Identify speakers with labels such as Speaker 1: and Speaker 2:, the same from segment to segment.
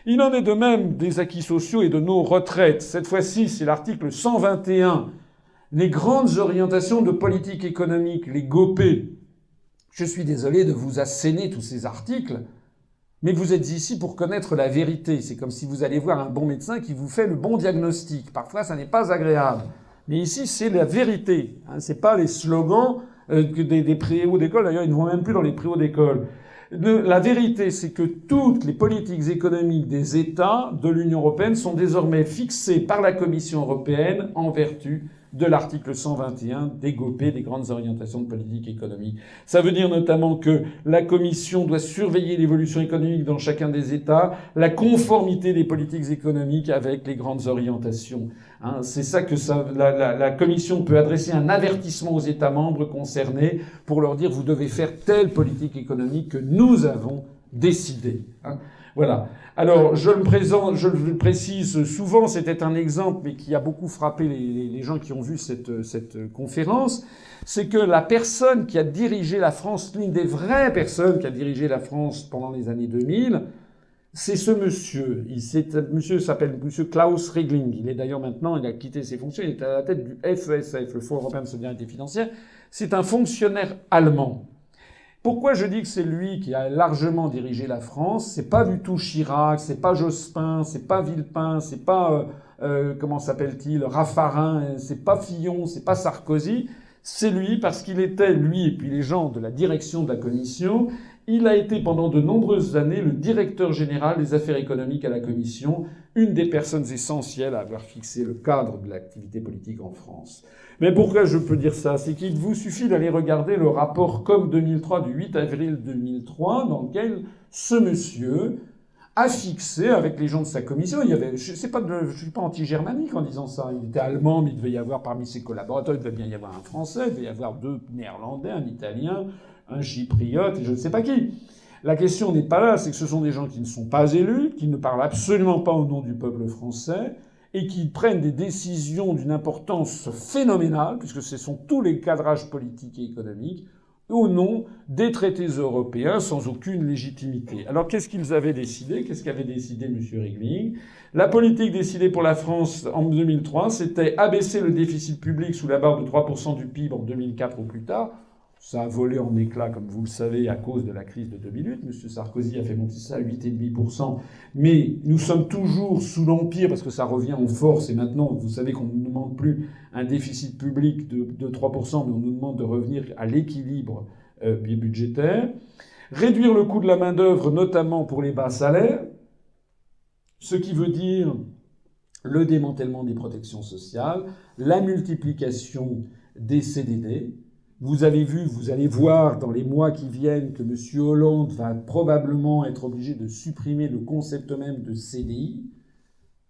Speaker 1: Il en est de même des acquis sociaux et de nos retraites. Cette fois-ci, c'est l'article 121. Les grandes orientations de politique économique, les GOPE. Je suis désolé de vous asséner tous ces articles, mais vous êtes ici pour connaître la vérité. C'est comme si vous allez voir un bon médecin qui vous fait le bon diagnostic. Parfois, ça n'est pas agréable. Mais ici, c'est la vérité. C'est pas les slogans des préaux d'école. D'ailleurs, ils ne vont même plus dans les préaux d'école. La vérité, c'est que toutes les politiques économiques des États de l'Union européenne sont désormais fixées par la Commission européenne en vertu de l'article 121 des GOPE, des grandes orientations de politique économique. Ça veut dire notamment que la Commission doit surveiller l'évolution économique dans chacun des États, la conformité des politiques économiques avec les grandes orientations. C'est ça que la Commission peut adresser un avertissement aux États membres concernés pour leur dire vous devez faire telle politique économique que nous avons décidée. Voilà. Alors, je le précise souvent, c'était un exemple, mais qui a beaucoup frappé les gens qui ont vu cette conférence, c'est que la personne qui a dirigé la France, l'une des vraies personnes qui a dirigé la France pendant les années 2000, c'est ce monsieur. Monsieur s'appelle monsieur Klaus Regling. Il est d'ailleurs maintenant, il a quitté ses fonctions, il est à la tête du FESF, le Fonds européen de solidarité financière. C'est un fonctionnaire allemand. Pourquoi je dis que c'est lui qui a largement dirigé la France? C'est pas du tout Chirac, c'est pas Jospin, c'est pas Villepin, c'est pas comment s'appelle-t-il, Raffarin, c'est pas Fillon, c'est pas Sarkozy. C'est lui parce qu'il était, lui et puis les gens de la direction de la Commission, il a été pendant de nombreuses années le directeur général des affaires économiques à la Commission, une des personnes essentielles à avoir fixé le cadre de l'activité politique en France. Mais pourquoi je peux dire ça? C'est qu'il vous suffit d'aller regarder le rapport COM 2003 du 8 avril 2003, dans lequel ce monsieur a fixé, avec les gens de sa commission, je suis pas anti-germanique en disant ça, il était allemand, mais il devait y avoir parmi ses collaborateurs, il devait bien y avoir un français, il devait y avoir 2 néerlandais, un italien, un chypriote, et je ne sais pas qui. La question n'est pas là, c'est que ce sont des gens qui ne sont pas élus, qui ne parlent absolument pas au nom du peuple français, et qui prennent des décisions d'une importance phénoménale, puisque ce sont tous les cadrages politiques et économiques, au nom des traités européens sans aucune légitimité. Alors qu'est-ce qu'ils avaient décidé? Qu'est-ce qu'avait décidé M. Regling? La politique décidée pour la France en 2003, c'était abaisser le déficit public sous la barre de 3% du PIB en 2004 ou plus tard. Ça a volé en éclats, comme vous le savez, à cause de la crise de 2008. M. Sarkozy a fait monter ça à 8,5%. Mais nous sommes toujours sous l'Empire, parce que ça revient en force. Et maintenant, vous savez qu'on ne nous demande plus un déficit public de 3%, mais on nous demande de revenir à l'équilibre budgétaire. Réduire le coût de la main-d'œuvre, notamment pour les bas salaires. Ce qui veut dire le démantèlement des protections sociales, la multiplication des CDD. Vous avez vu, vous allez voir dans les mois qui viennent que M. Hollande va probablement être obligé de supprimer le concept même de CDI.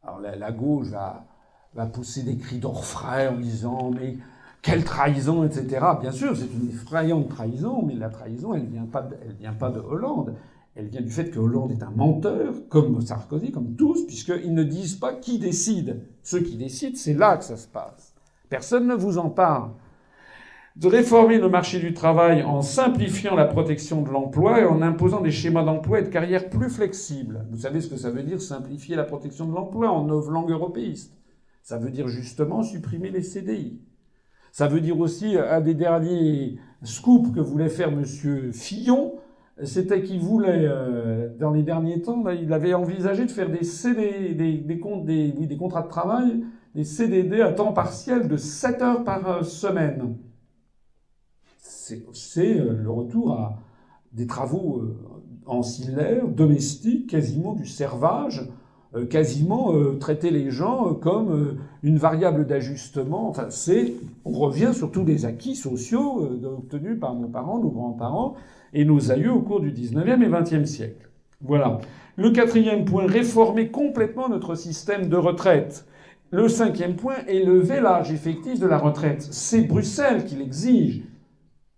Speaker 1: Alors la gauche va pousser des cris d'orfraie en disant « mais quelle trahison !» etc. Bien sûr, c'est une effrayante trahison, mais la trahison, elle vient pas de Hollande. Elle vient du fait que Hollande est un menteur, comme Sarkozy, comme tous, puisqu'ils ne disent pas qui décide. Ceux qui décident, c'est là que ça se passe. Personne ne vous en parle. De réformer le marché du travail en simplifiant la protection de l'emploi et en imposant des schémas d'emploi et de carrière plus flexibles. Vous savez ce que ça veut dire, simplifier la protection de l'emploi en langue européiste? Ça veut dire justement supprimer les CDI. Ça veut dire aussi, un des derniers scoops que voulait faire M. Fillon, c'était qu'il voulait, dans les derniers temps, là, il avait envisagé de faire des contrats de travail, des CDD à temps partiel de 7 heures par semaine. C'est le retour à des travaux ancillaires, domestiques, quasiment du servage, quasiment traiter les gens comme une variable d'ajustement. Enfin, on revient sur tous les acquis sociaux obtenus par nos parents, nos grands-parents et nos aïeux au cours du 19e et 20e siècle. Voilà. Le 4e point, réformer complètement notre système de retraite. Le 5e point, élever l'âge effectif de la retraite. C'est Bruxelles qui l'exige.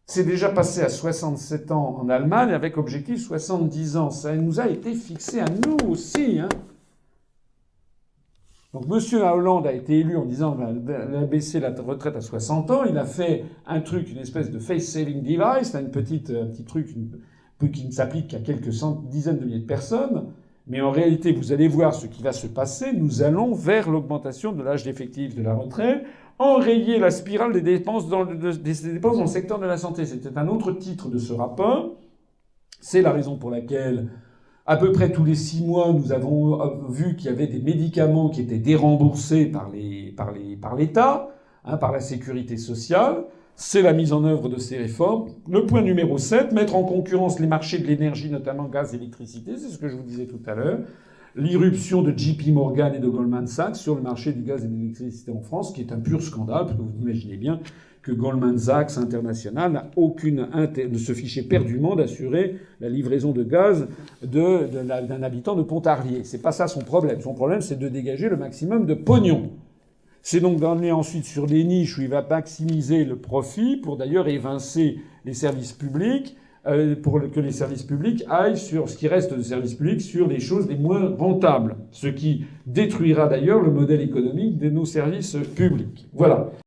Speaker 1: C'est déjà passé à 67 ans en Allemagne avec objectif 70 ans. Ça nous a été fixé à nous aussi. Donc M. Hollande a été élu en disant on va baisser la retraite à 60 ans. Il a fait un truc, une espèce de face-saving device, un petit truc qui ne s'applique qu'à quelques dizaines de milliers de personnes. Mais en réalité, vous allez voir ce qui va se passer. Nous allons vers l'augmentation de l'âge effectif de la retraite, enrayer la spirale des dépenses dans le secteur de la santé. C'était un autre titre de ce rapport. C'est la raison pour laquelle, à peu près tous les 6 mois, nous avons vu qu'il y avait des médicaments qui étaient déremboursés par l'État, par la sécurité sociale. C'est la mise en œuvre de ces réformes. Le point numéro 7, mettre en concurrence les marchés de l'énergie, notamment gaz et électricité. C'est ce que je vous disais tout à l'heure. L'irruption de JP Morgan et de Goldman Sachs sur le marché du gaz et de l'électricité en France, qui est un pur scandale, parce que vous imaginez bien que Goldman Sachs International ne se fichait perdument d'assurer la livraison de gaz d'un habitant de Pontarlier. C'est pas ça son problème. Son problème, c'est de dégager le maximum de pognon. C'est donc d'emmener ensuite sur des niches où il va maximiser le profit pour d'ailleurs évincer les services publics, pour que les services publics aillent sur ce qui reste de services publics sur les choses les moins rentables. Ce qui détruira d'ailleurs le modèle économique de nos services publics. Voilà.